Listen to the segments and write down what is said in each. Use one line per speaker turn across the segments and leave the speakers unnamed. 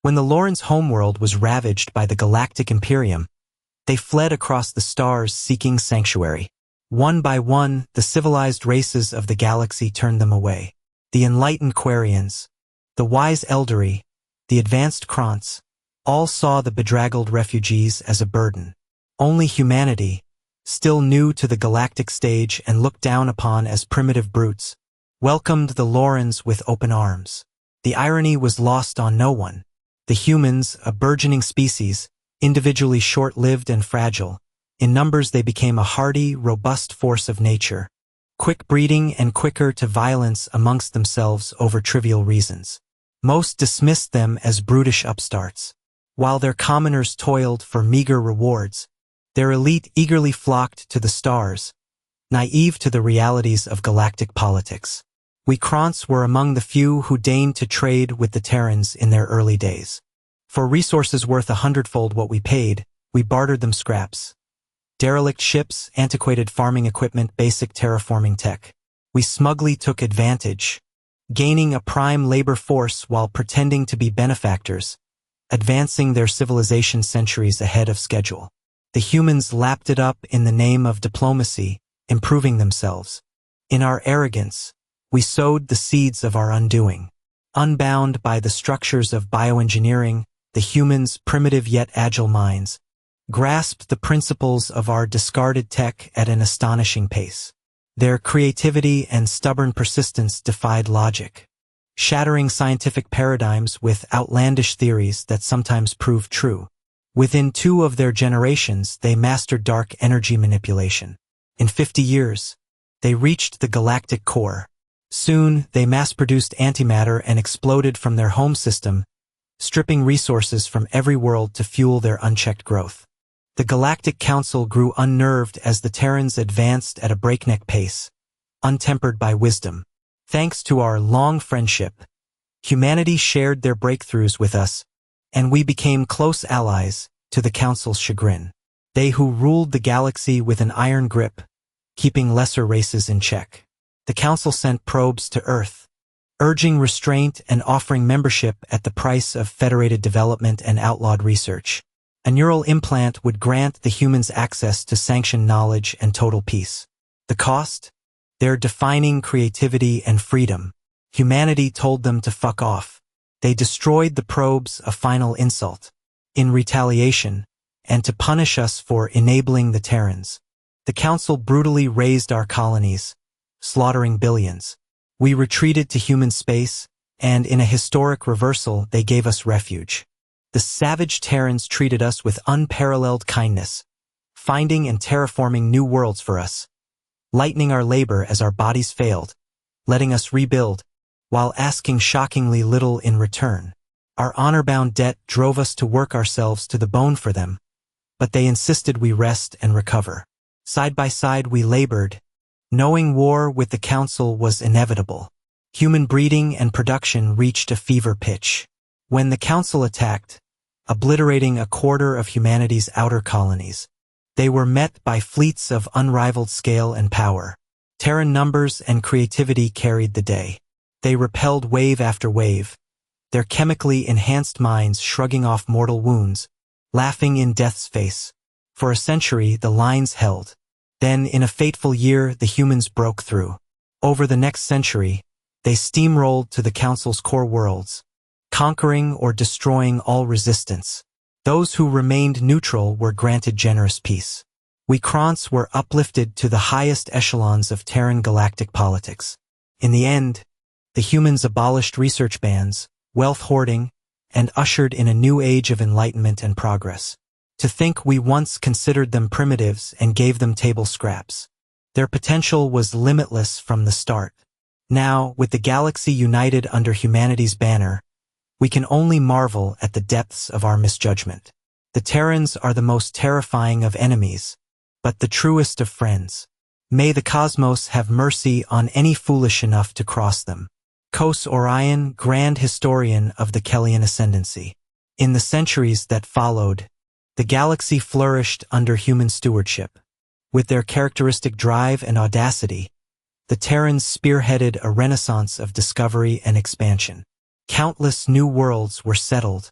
When the Lorens' homeworld was ravaged by the Galactic Imperium, they fled across the stars seeking sanctuary. One by one, the civilized races of the galaxy turned them away. The enlightened Quarians, the wise Eldari, the advanced Krants, all saw the bedraggled refugees as a burden. Only humanity, still new to the galactic stage and looked down upon as primitive brutes, welcomed the Lorens with open arms. The irony was lost on no one. The humans, a burgeoning species, individually short-lived and fragile, in numbers they became a hardy, robust force of nature, quick breeding and quicker to violence amongst themselves over trivial reasons. Most dismissed them as brutish upstarts. While their commoners toiled for meager rewards, their elite eagerly flocked to the stars, naive to the realities of galactic politics. We Krants were among the few who deigned to trade with the Terrans in their early days. For resources worth 100-fold what we paid, we bartered them scraps. Derelict ships, antiquated farming equipment, basic terraforming tech. We smugly took advantage, gaining a prime labor force while pretending to be benefactors, advancing their civilization centuries ahead of schedule. The humans lapped it up in the name of diplomacy, improving themselves. In our arrogance, we sowed the seeds of our undoing. Unbound by the structures of bioengineering, the humans' primitive yet agile minds grasped the principles of our discarded tech at an astonishing pace. Their creativity and stubborn persistence defied logic, shattering scientific paradigms with outlandish theories that sometimes proved true. Within 2 of their generations, they mastered dark energy manipulation. In 50 years, they reached the galactic core. Soon, they mass-produced antimatter and exploded from their home system, stripping resources from every world to fuel their unchecked growth. The Galactic Council grew unnerved as the Terrans advanced at a breakneck pace, untempered by wisdom. Thanks to our long friendship, humanity shared their breakthroughs with us, and we became close allies, to the Council's chagrin. They who ruled the galaxy with an iron grip, keeping lesser races in check. The Council sent probes to Earth, urging restraint and offering membership at the price of federated development and outlawed research. A neural implant would grant the humans access to sanctioned knowledge and total peace. The cost? Their defining creativity and freedom. Humanity told them to fuck off. They destroyed the probes, a final insult. In retaliation, and to punish us for enabling the Terrans, the Council brutally razed our colonies, slaughtering billions. We retreated to human space, and in a historic reversal, they gave us refuge. The savage Terrans treated us with unparalleled kindness, finding and terraforming new worlds for us, lightening our labor as our bodies failed, letting us rebuild, while asking shockingly little in return. Our honor-bound debt drove us to work ourselves to the bone for them, but they insisted we rest and recover. Side by side we labored, knowing war with the Council was inevitable. Human breeding and production reached a fever pitch. When the Council attacked, obliterating a quarter of humanity's outer colonies, they were met by fleets of unrivaled scale and power. Terran numbers and creativity carried the day. They repelled wave after wave, their chemically enhanced minds shrugging off mortal wounds, laughing in death's face. For a century, the lines held. Then, in a fateful year, the humans broke through. Over the next century, they steamrolled to the Council's core worlds, conquering or destroying all resistance. Those who remained neutral were granted generous peace. We Krants were uplifted to the highest echelons of Terran galactic politics. In the end, the humans abolished research bans, wealth hoarding, and ushered in a new age of enlightenment and progress. To think we once considered them primitives and gave them table scraps. Their potential was limitless from the start. Now, with the galaxy united under humanity's banner, we can only marvel at the depths of our misjudgment. The Terrans are the most terrifying of enemies, but the truest of friends. May the cosmos have mercy on any foolish enough to cross them. Kos Orion, Grand Historian of the Kellian Ascendancy. In the centuries that followed, the galaxy flourished under human stewardship. With their characteristic drive and audacity, the Terrans spearheaded a renaissance of discovery and expansion. Countless new worlds were settled,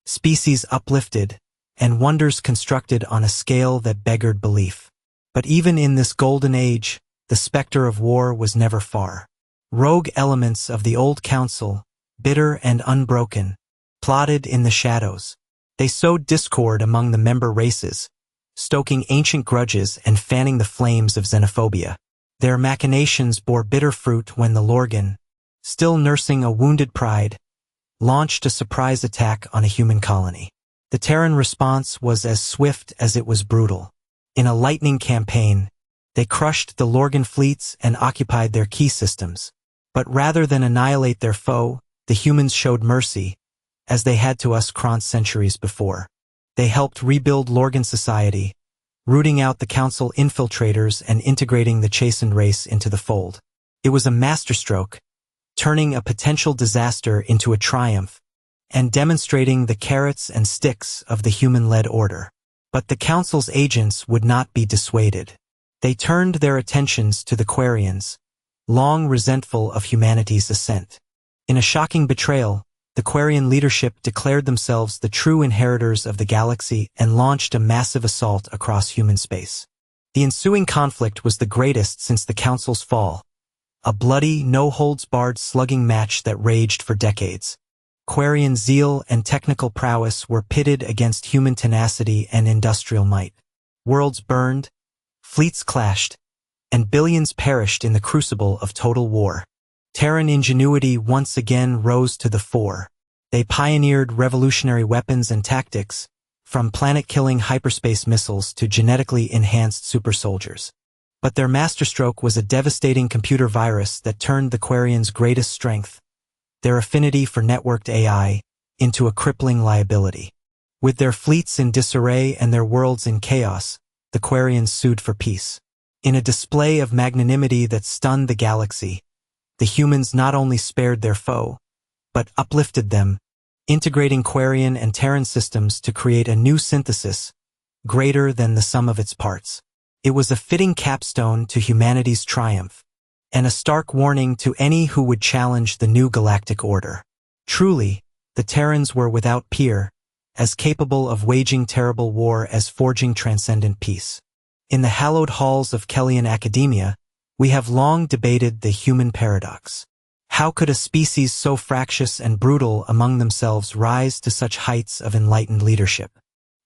species uplifted, and wonders constructed on a scale that beggared belief. But even in this golden age, the specter of war was never far. Rogue elements of the old council, bitter and unbroken, plotted in the shadows. They sowed discord among the member races, stoking ancient grudges and fanning the flames of xenophobia. Their machinations bore bitter fruit when the Lorgan, still nursing a wounded pride, launched a surprise attack on a human colony. The Terran response was as swift as it was brutal. In a lightning campaign, they crushed the Lorgan fleets and occupied their key systems. But rather than annihilate their foe, the humans showed mercy, as they had to us centuries before. They helped rebuild Lorgan society, rooting out the council infiltrators and integrating the chastened race into the fold. It was a masterstroke, turning a potential disaster into a triumph, and demonstrating the carrots and sticks of the human-led order. But the council's agents would not be dissuaded. They turned their attentions to the Quarians, long resentful of humanity's ascent. In a shocking betrayal, the Quarian leadership declared themselves the true inheritors of the galaxy and launched a massive assault across human space. The ensuing conflict was the greatest since the Council's fall, a bloody, no-holds-barred slugging match that raged for decades. Quarian zeal and technical prowess were pitted against human tenacity and industrial might. Worlds burned, fleets clashed, and billions perished in the crucible of total war. Terran ingenuity once again rose to the fore. They pioneered revolutionary weapons and tactics, from planet-killing hyperspace missiles to genetically enhanced supersoldiers. But their masterstroke was a devastating computer virus that turned the Quarians' greatest strength, their affinity for networked AI, into a crippling liability. With their fleets in disarray and their worlds in chaos, the Quarians sued for peace. In a display of magnanimity that stunned the galaxy, the humans not only spared their foe, but uplifted them, integrating Quarian and Terran systems to create a new synthesis, greater than the sum of its parts. It was a fitting capstone to humanity's triumph, and a stark warning to any who would challenge the new galactic order. Truly, the Terrans were without peer, as capable of waging terrible war as forging transcendent peace. In the hallowed halls of Kellian academia, we have long debated the human paradox. How could a species so fractious and brutal among themselves rise to such heights of enlightened leadership?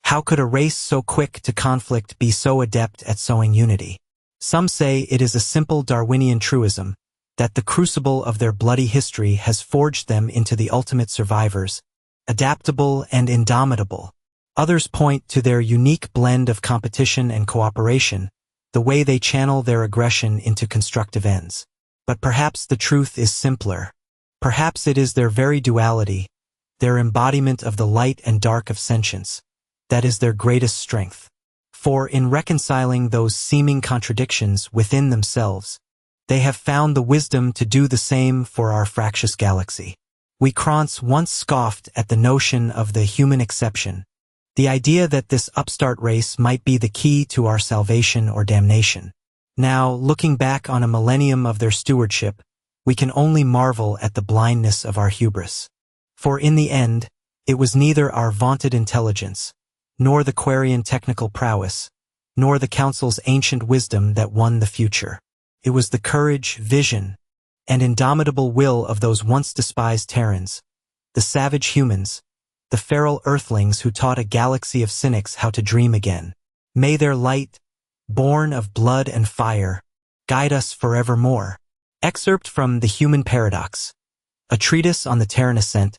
How could a race so quick to conflict be so adept at sowing unity? Some say it is a simple Darwinian truism, that the crucible of their bloody history has forged them into the ultimate survivors, adaptable and indomitable. Others point to their unique blend of competition and cooperation, the way they channel their aggression into constructive ends. But perhaps the truth is simpler. Perhaps it is their very duality, their embodiment of the light and dark of sentience, that is their greatest strength. For in reconciling those seeming contradictions within themselves, they have found the wisdom to do the same for our fractious galaxy. We Krants once scoffed at the notion of the human exception, the idea that this upstart race might be the key to our salvation or damnation. Now, looking back on a millennium of their stewardship, we can only marvel at the blindness of our hubris. For in the end, it was neither our vaunted intelligence, nor the Quarian technical prowess, nor the Council's ancient wisdom that won the future. It was the courage, vision, and indomitable will of those once despised Terrans, the savage humans, the feral earthlings who taught a galaxy of cynics how to dream again. May their light, born of blood and fire, guide us forevermore. Excerpt from The Human Paradox, a treatise on the Terran ascent,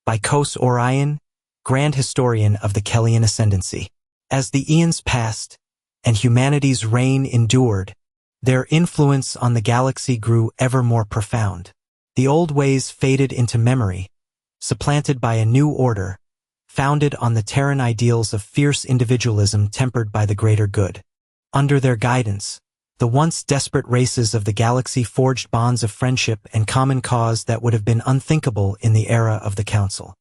by Kos Orion, Grand Historian of the Kellian Ascendancy. As the eons passed, and humanity's reign endured, their influence on the galaxy grew ever more profound. The old ways faded into memory, supplanted by a new order, founded on the Terran ideals of fierce individualism tempered by the greater good. Under their guidance, the once desperate races of the galaxy forged bonds of friendship and common cause that would have been unthinkable in the era of the Council.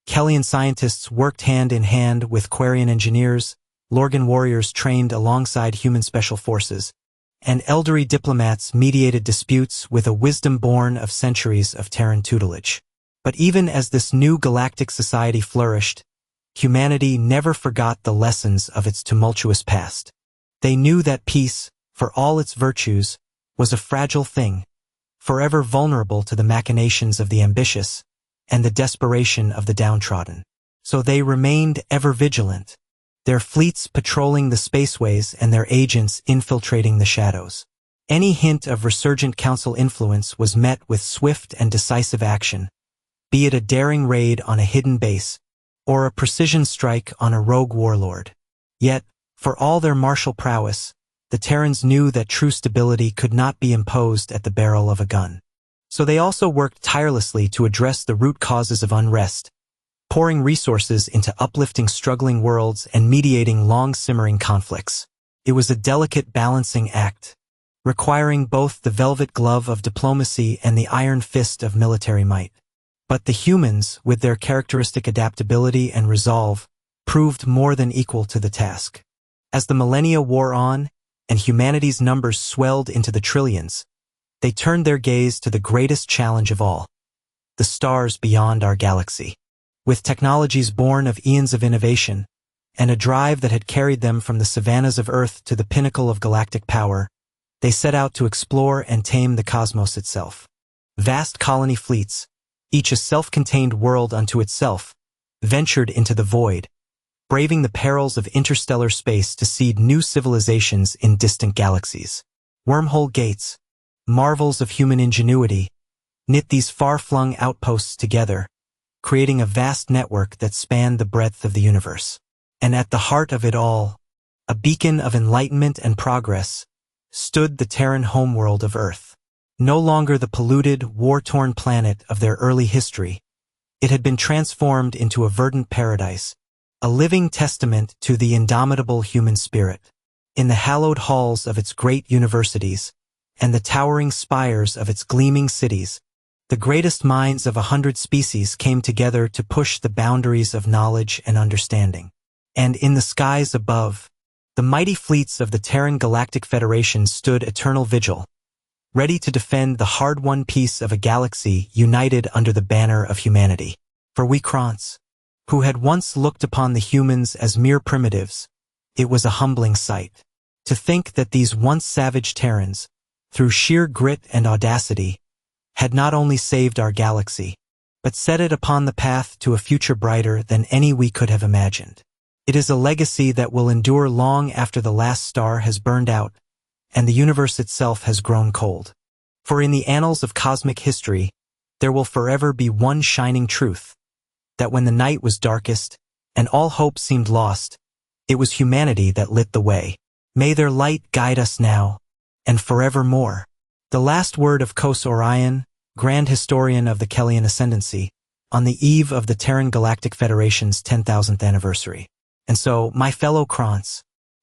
Kellian scientists worked hand in hand with Quarian engineers, Lorgan warriors trained alongside human special forces, and elderly diplomats mediated disputes with a wisdom born of centuries of Terran tutelage. But even as this new galactic society flourished, humanity never forgot the lessons of its tumultuous past. They knew that peace, for all its virtues, was a fragile thing, forever vulnerable to the machinations of the ambitious and the desperation of the downtrodden. So they remained ever vigilant, their fleets patrolling the spaceways and their agents infiltrating the shadows. Any hint of resurgent council influence was met with swift and decisive action, be it a daring raid on a hidden base or a precision strike on a rogue warlord. Yet, for all their martial prowess, the Terrans knew that true stability could not be imposed at the barrel of a gun. So they also worked tirelessly to address the root causes of unrest, pouring resources into uplifting struggling worlds and mediating long-simmering conflicts. It was a delicate balancing act, requiring both the velvet glove of diplomacy and the iron fist of military might. But the humans, with their characteristic adaptability and resolve, proved more than equal to the task. As the millennia wore on, and humanity's numbers swelled into the trillions, they turned their gaze to the greatest challenge of all, the stars beyond our galaxy. With technologies born of eons of innovation, and a drive that had carried them from the savannas of Earth to the pinnacle of galactic power, they set out to explore and tame the cosmos itself. Vast colony fleets, each a self-contained world unto itself, ventured into the void, braving the perils of interstellar space to seed new civilizations in distant galaxies. Wormhole gates, marvels of human ingenuity, knit these far-flung outposts together, creating a vast network that spanned the breadth of the universe. And at the heart of it all, a beacon of enlightenment and progress, stood the Terran homeworld of Earth. No longer the polluted, war-torn planet of their early history, it had been transformed into a verdant paradise, a living testament to the indomitable human spirit. In the hallowed halls of its great universities, and the towering spires of its gleaming cities, the greatest minds of 100 species came together to push the boundaries of knowledge and understanding. And in the skies above, the mighty fleets of the Terran Galactic Federation stood eternal vigil, ready to defend the hard-won peace of a galaxy united under the banner of humanity. For we Krants, who had once looked upon the humans as mere primitives, it was a humbling sight. To think that these once savage Terrans, through sheer grit and audacity, had not only saved our galaxy, but set it upon the path to a future brighter than any we could have imagined. It is a legacy that will endure long after the last star has burned out and the universe itself has grown cold. For in the annals of cosmic history, there will forever be one shining truth, that when the night was darkest and all hope seemed lost, it was humanity that lit the way. May their light guide us now and forevermore. The last word of Kos Orion, Grand Historian of the Kellian Ascendancy, on the eve of the Terran Galactic Federation's 10,000th anniversary. And so, my fellow Krants,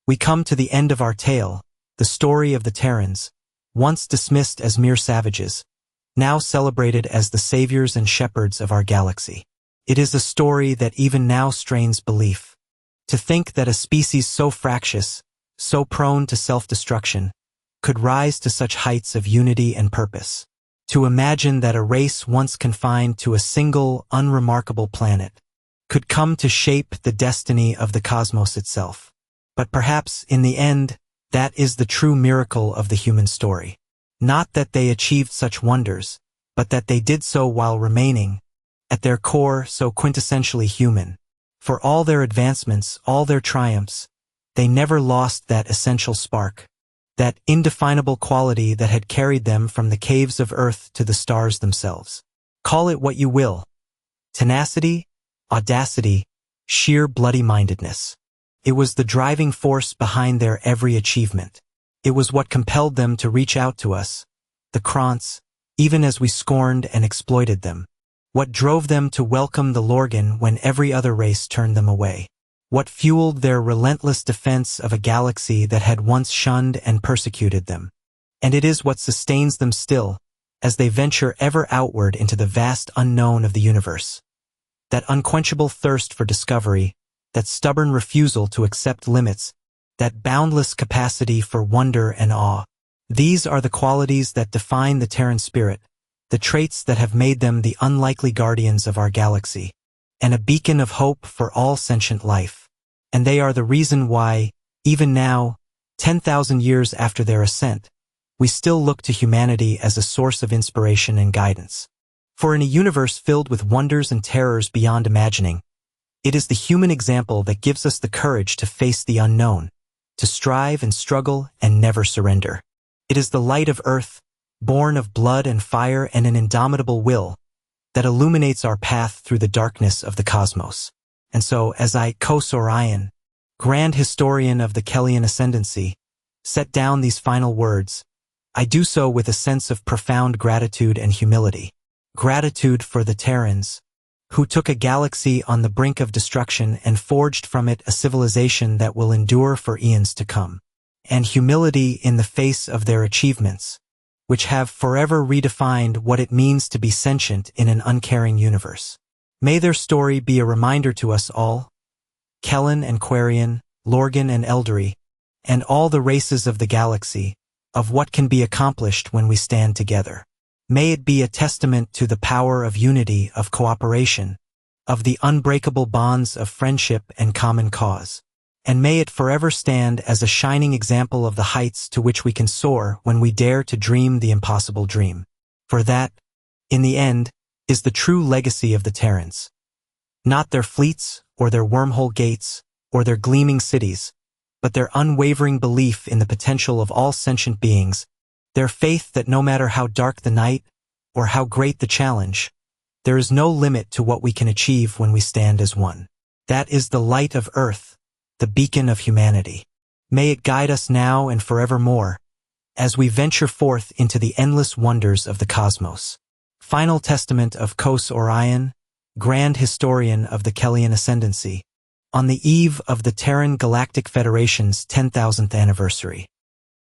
we come to the end of our tale, the story of the Terrans, once dismissed as mere savages, now celebrated as the saviors and shepherds of our galaxy. It is a story that even now strains belief. To think that a species so fractious, so prone to self-destruction, could rise to such heights of unity and purpose. To imagine that a race once confined to a single, unremarkable planet could come to shape the destiny of the cosmos itself. But perhaps, in the end, that is the true miracle of the human story. Not that they achieved such wonders, but that they did so while remaining, at their core, so quintessentially human. For all their advancements, all their triumphs, they never lost that essential spark, that indefinable quality that had carried them from the caves of Earth to the stars themselves. Call it what you will. Tenacity, audacity, sheer bloody-mindedness. It was the driving force behind their every achievement. It was what compelled them to reach out to us, the Krants, even as we scorned and exploited them. What drove them to welcome the Lorgan when every other race turned them away. What fueled their relentless defense of a galaxy that had once shunned and persecuted them. And it is what sustains them still, as they venture ever outward into the vast unknown of the universe. That unquenchable thirst for discovery, that stubborn refusal to accept limits, that boundless capacity for wonder and awe. These are the qualities that define the Terran spirit, the traits that have made them the unlikely guardians of our galaxy. and a beacon of hope for all sentient life. And they are the reason why, even now, 10,000 years after their ascent, we still look to humanity as a source of inspiration and guidance. For in a universe filled with wonders and terrors beyond imagining, it is the human example that gives us the courage to face the unknown, to strive and struggle and never surrender. It is the light of Earth, born of blood and fire and an indomitable will, that illuminates our path through the darkness of the cosmos. And so, as I, Kos Orion, Grand Historian of the Kellian Ascendancy, set down these final words, I do so with a sense of profound gratitude and humility. Gratitude for the Terrans, who took a galaxy on the brink of destruction and forged from it a civilization that will endure for eons to come. And humility in the face of their achievements, which have forever redefined what it means to be sentient in an uncaring universe. May their story be a reminder to us all, Kellen and Quarian, Lorgan and Eldari, and all the races of the galaxy, of what can be accomplished when we stand together. May it be a testament to the power of unity, of cooperation, of the unbreakable bonds of friendship and common cause. And may it forever stand as a shining example of the heights to which we can soar when we dare to dream the impossible dream. For that, in the end, is the true legacy of the Terrans. Not their fleets, or their wormhole gates, or their gleaming cities, but their unwavering belief in the potential of all sentient beings, their faith that no matter how dark the night, or how great the challenge, there is no limit to what we can achieve when we stand as one. That is the light of Earth, the beacon of humanity. May it guide us now and forevermore, as we venture forth into the endless wonders of the cosmos. Final Testament of Kos Orion, Grand Historian of the Kellian Ascendancy, on the eve of the Terran Galactic Federation's 10,000th anniversary.